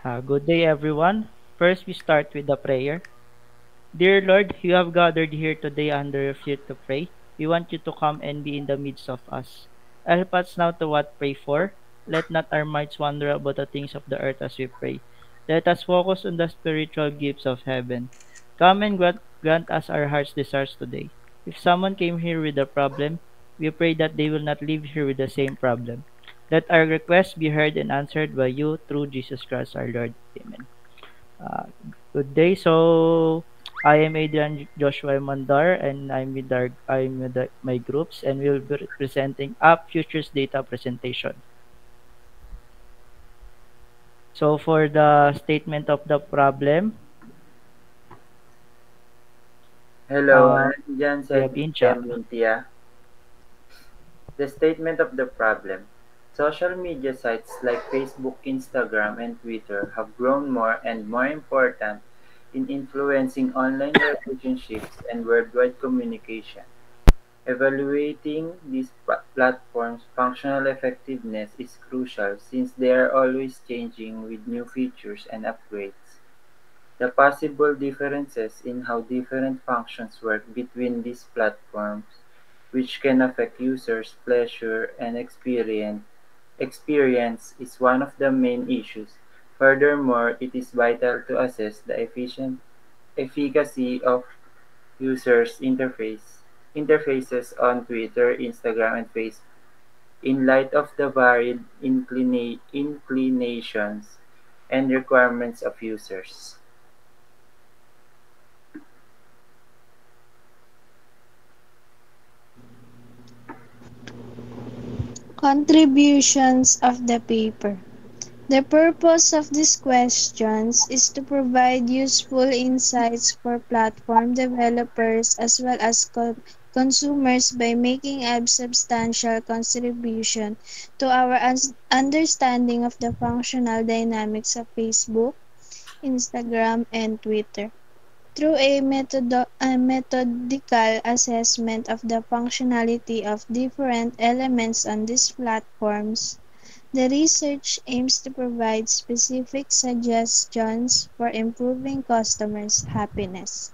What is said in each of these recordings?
Good day, everyone. First, we start with a prayer. Dear Lord, you have gathered here today under your feet to pray. We want you to come and be in the midst of us. Help us now to what pray for. Let not our minds wander about the things of the earth as we pray. Let us focus on the spiritual gifts of heaven. Come and grant us our heart's desires today. If someone came here with a problem, we pray that they will not leave here with the same problem. Let our requests be heard and answered by you through Jesus Christ our Lord. Amen. Uh, Good day. So I am Adrian Joshua Mandar, and I'm with my groups, and we'll be presenting Up Futures Data presentation. So for the statement of the problem, Hello, uh, nandiyan we si have Incha. Jem Mintia. The statement of the problem. Social media sites like Facebook, Instagram, and Twitter have grown more and more important in influencing online relationships and worldwide communication. Evaluating these platforms' functional effectiveness is crucial since they are always changing with new features and upgrades. The possible differences in how different functions work between these platforms, which can affect users' pleasure and experience, is one of the main issues. Furthermore, it is vital to assess the efficacy of users' interfaces on Twitter, Instagram, and Facebook in light of the varied inclinations and requirements of users. Contributions of the paper. The purpose of these questions is to provide useful insights for platform developers as well as consumers by making a substantial contribution to our understanding of the functional dynamics of Facebook, Instagram, and Twitter. Through a methodical assessment of the functionality of different elements on these platforms, the research aims to provide specific suggestions for improving customers' happiness.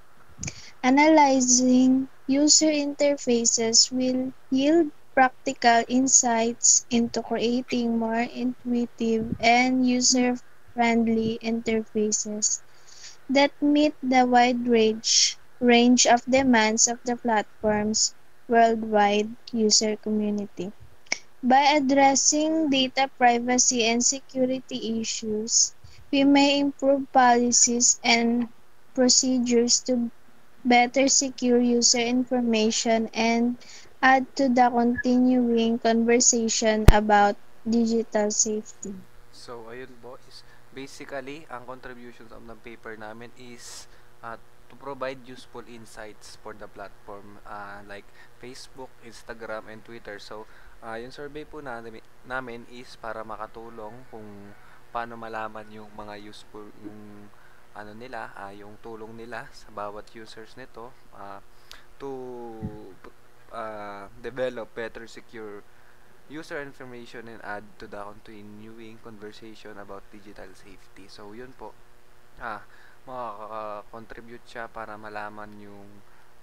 Analyzing user interfaces will yield practical insights into creating more intuitive and user-friendly interfaces that meet the wide range of demands of the platform's worldwide user community. By addressing data privacy and security issues, we may improve policies and procedures to better secure user information and add to the continuing conversation about digital safety. So, ayun po is basically ang contributions of ng paper namin is to provide useful insights for the platform like Facebook, Instagram, and Twitter. So, yung survey po namin is para makatulong kung paano malaman yung mga useful yung ano nila, yung tulong nila sa bawat users nito to develop better secure user information and add to the continuing conversation about digital safety. So, yun po. Ah, makaka-contribute siya para malaman yung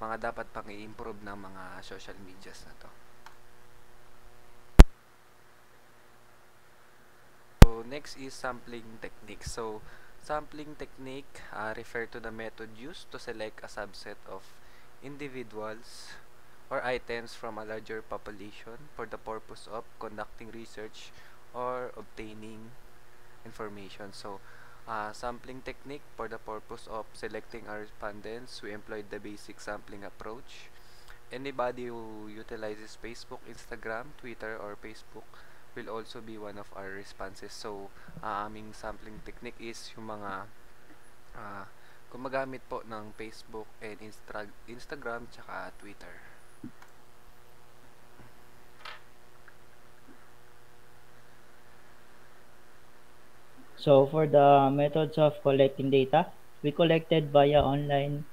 mga dapat pang i-improve ng mga social medias na to. So, next is sampling technique. So, sampling technique refer to the method used to select a subset of individuals or items from a larger population for the purpose of conducting research or obtaining information. So, sampling technique for the purpose of selecting our respondents, we employed the basic sampling approach. Anybody who utilizes Facebook, Instagram, Twitter, or Facebook will also be one of our responses. So, aming sampling technique is yung mga gumagamit po ng Facebook and Instagram tsaka Twitter. So for the methods of collecting data, we collected via an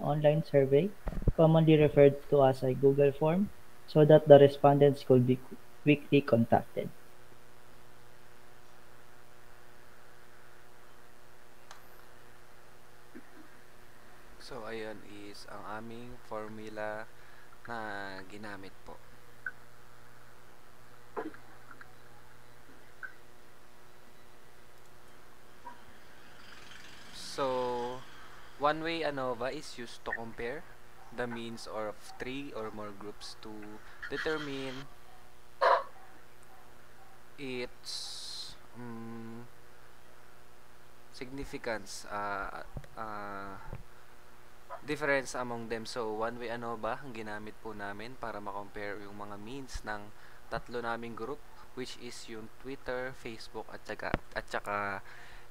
online survey, commonly referred to as a Google form, so that the respondents could be quickly contacted. So, ayun is ang aming formula na ginamit po. So, one way ANOVA is used to compare the means of 3 or more groups to determine its significance, difference among them. So, one way ANOVA ang ginamit po namin para ma-compare yung mga means ng tatlo naming group, which is yung Twitter, Facebook, at saka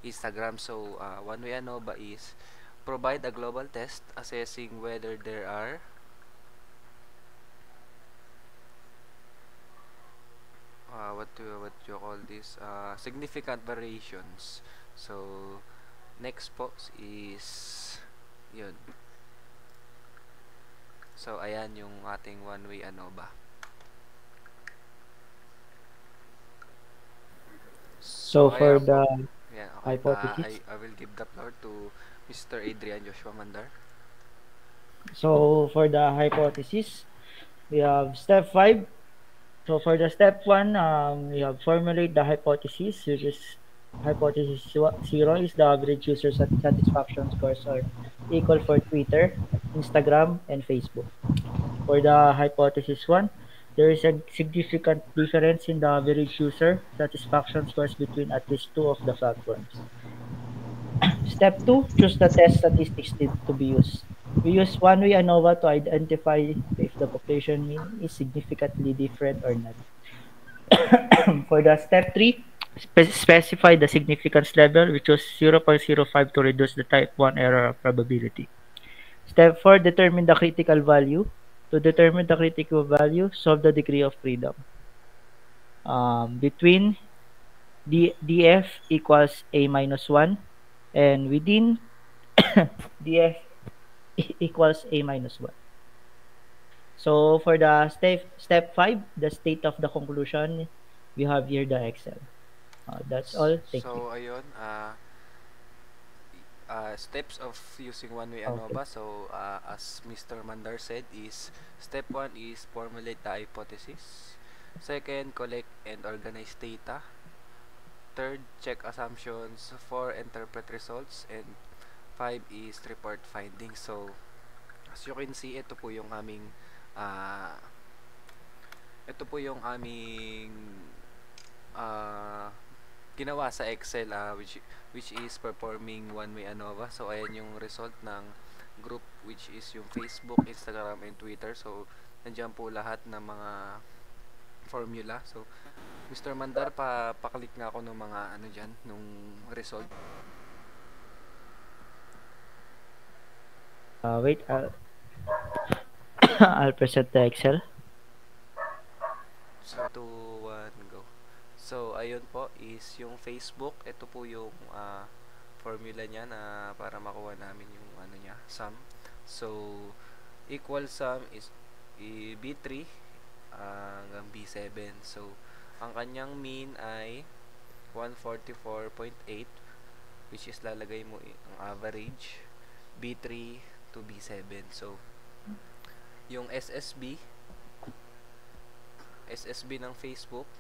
Instagram. So, one way ANOVA is provide a global test assessing whether there are what you call this, significant variations. So, next po is yun. So, ayan yung ating one-way ANOVA. So for ayan po. the Yeah, okay. hypothesis, I will give the floor to Mr. Adrian Joshua Mandar. so for the hypothesis, we have step 5. So for the step 1, we have formulate the hypothesis, which is hypothesis 0 is the average user satisfaction scores are equal for Twitter, Instagram, and Facebook. For the hypothesis 1, there is a significant difference in the average user satisfaction scores between at least two of the platforms. Step 2, choose the test statistics to be used. We use one-way ANOVA to identify if the population mean is significantly different or not. For the step 3, specify the significance level. We choose 0.05 to reduce the type 1 error probability. Step 4, determine the critical value. To determine the critical value, solve the degree of freedom. Between df equals a minus 1 and within df equals a minus 1. So for the step 5, the state of the conclusion, we have here the Excel. That's all. Thank you. So, ayun, steps of using one-way Okay. ANOVA. So, as Mr. Mandar said, is step 1 is formulate the hypothesis. Second, collect and organize data. Third, check assumptions. 4, interpret results. And 5 is report findings. So, as you can see, uh, ito po yung aming ginawa sa Excel, which is performing one-way ANOVA. So, ayan yung result ng group, which is yung Facebook, Instagram, and Twitter. So, nandiyan po lahat ng mga formula. So, Mr. Mandar, paklik nga ako ng mga ano dyan, nung result. Wait, I'll present the Excel. So, 2, 1, go. So, ayun po is yung Facebook. Ito po yung formula niya na para makuha namin yung ano niya, sum. So, equal sum is B3 hanggang B7. So, ang kanyang mean ay 144.8, which is lalagay mo ang average B3 to B7. So, yung SSB ng Facebook,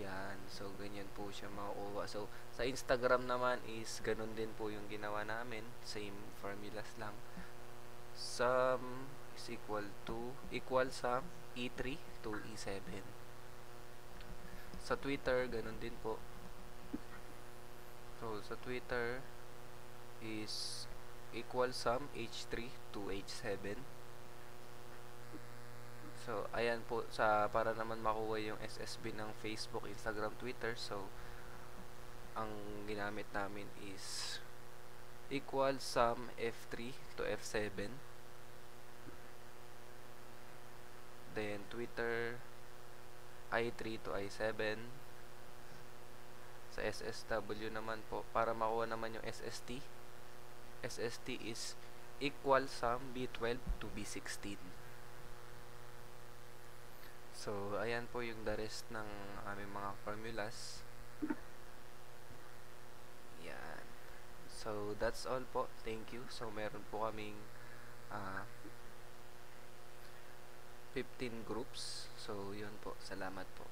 yan. So, ganyan po siya makukuha. So, sa Instagram naman is ganun din po yung ginawa namin. Same formulas lang. Sum is equal sum E3 to E7. Sa Twitter, ganun din po. So, sa Twitter is equal sum H3 to H7. So, ayan po, para naman makuha yung SSB ng Facebook, Instagram, Twitter. So, ang ginamit namin is equal sum F3 to F7. Then, Twitter, I3 to I7. Sa SSW naman po, para makuha naman yung SST is equal sum B12 to B16. So, ayan po yung the rest ng aming mga formulas. So, that's all po. Thank you. So, meron po kaming ah, 15 groups. So, yun po. Salamat po.